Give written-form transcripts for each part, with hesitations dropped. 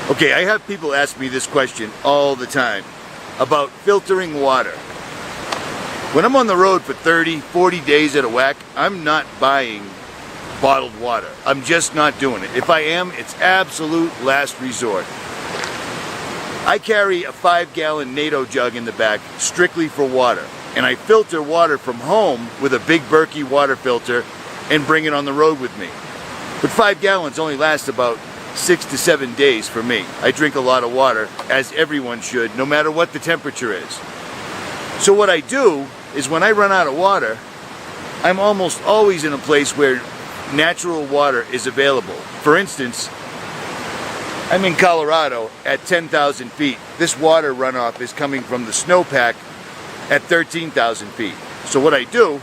Okay, I have people ask me this question all the time about filtering water. When I'm on the road for 30, 40 days at a whack, I'm not buying bottled water. I'm just not doing it. If I am, it's absolute last resort. I carry a 5-gallon NATO jug in the back strictly for water, and I filter water from home with a big Berkey water filter and bring it on the road with me. But 5 gallons only lasts about 6 to 7 days for me. I drink a lot of water, as everyone should, no matter what the temperature is. So what I do is when I run out of water, I'm almost always in a place where natural water is available. For instance, I'm in Colorado at 10,000 feet. This water runoff is coming from the snowpack at 13,000 feet. So what I do,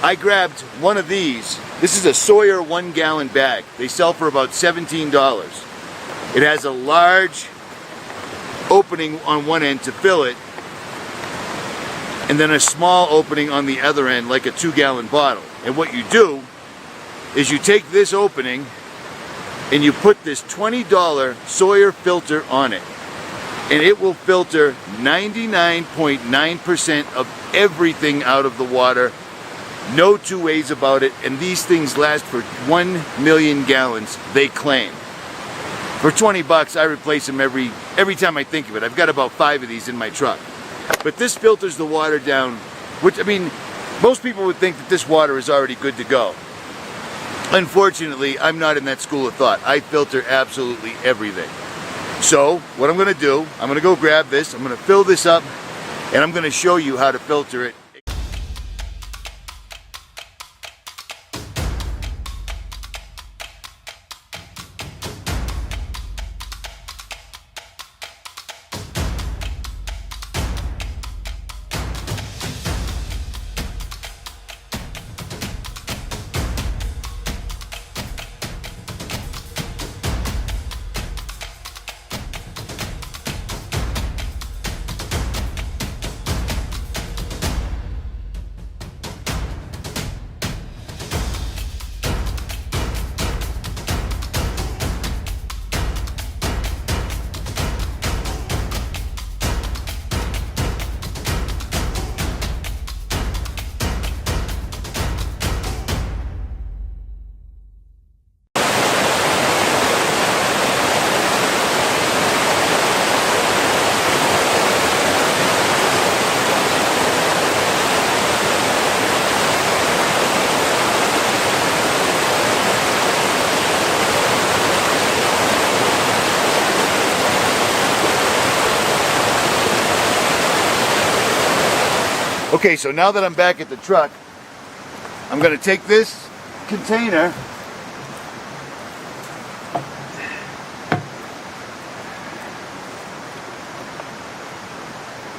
I grabbed one of these. This is a Sawyer 1-gallon bag. They sell for about $17. It has a large opening on one end to fill it, and then a small opening on the other end, like a 2-gallon bottle. And what you do is you take this opening and you put this $20 Sawyer filter on it, and it will filter 99.9% of everything out of the water. No two ways about it. And these things last for 1 million gallons, they claim. For 20 bucks, I replace them every time I think of it. I've got about 5 of these in my truck. But this filters the water down, which, I mean, most people would think that this water is already good to go. Unfortunately, I'm not in that school of thought. I filter absolutely everything. So, what I'm going to do, I'm going to go grab this, I'm going to fill this up, and I'm going to show you how to filter it. Okay, so now that I'm back at the truck, I'm going to take this container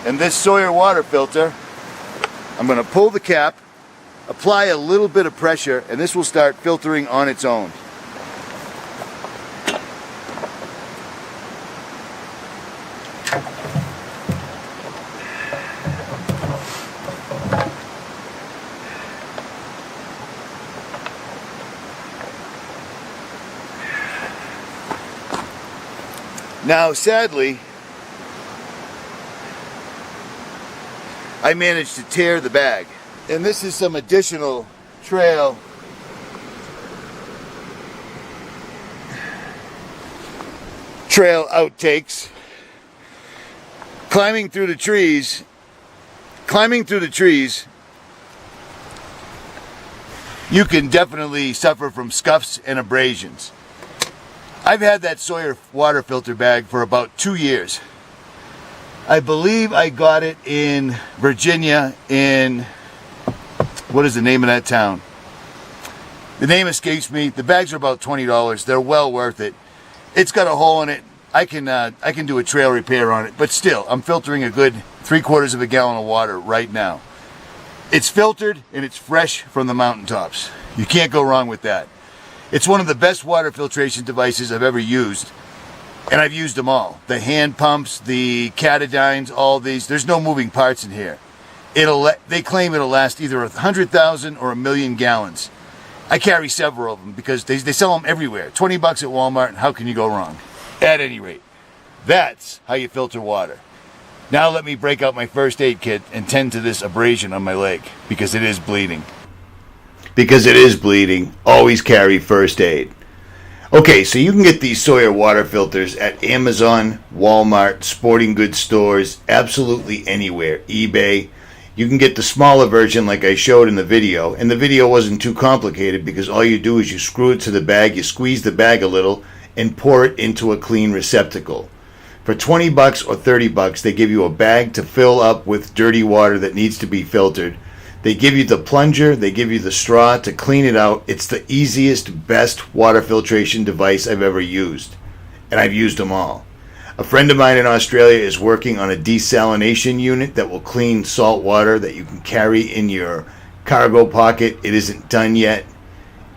and this Sawyer water filter. I'm going to pull the cap, apply a little bit of pressure, and this will start filtering on its own. Now, sadly, I managed to tear the bag. And this is some additional trail outtakes. Climbing through the trees, you can definitely suffer from scuffs and abrasions. I've had that Sawyer water filter bag for about 2 years. I believe I got it in Virginia in, what is the name of that town? The name escapes me. The bags are about $20. They're well worth it. It's got a hole in it. I can do a trail repair on it, but still, I'm filtering a good 3/4 of a gallon of water right now. It's filtered and it's fresh from the mountaintops. You can't go wrong with that. It's one of the best water filtration devices I've ever used, and I've used them all. The hand pumps, the catadines, all these. There's no moving parts in here. They claim it'll last either 100,000 or 1 million gallons. I carry several of them because they sell them everywhere. 20 bucks at Walmart, how can you go wrong? At any rate, that's how you filter water. Now let me break out my first aid kit and tend to this abrasion on my leg, because it is bleeding. Because it is bleeding, always carry first aid. Okay, so you can get these Sawyer water filters at Amazon, Walmart, sporting goods stores, absolutely anywhere, eBay. You can get the smaller version like I showed in the video, and the video wasn't too complicated because all you do is you screw it to the bag, you squeeze the bag a little, and pour it into a clean receptacle. For 20 bucks or 30 bucks, they give you a bag to fill up with dirty water that needs to be filtered. They give you the plunger, they give you the straw to clean it out. It's the easiest, best water filtration device I've ever used, and I've used them all. A friend of mine in Australia is working on a desalination unit that will clean salt water that you can carry in your cargo pocket. It isn't done yet.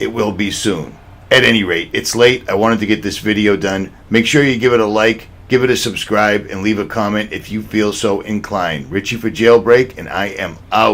It will be soon. At any rate, it's late. I wanted to get this video done. Make sure you give it a like, give it a subscribe, and leave a comment if you feel so inclined. Richie for JailBreak, and I am out.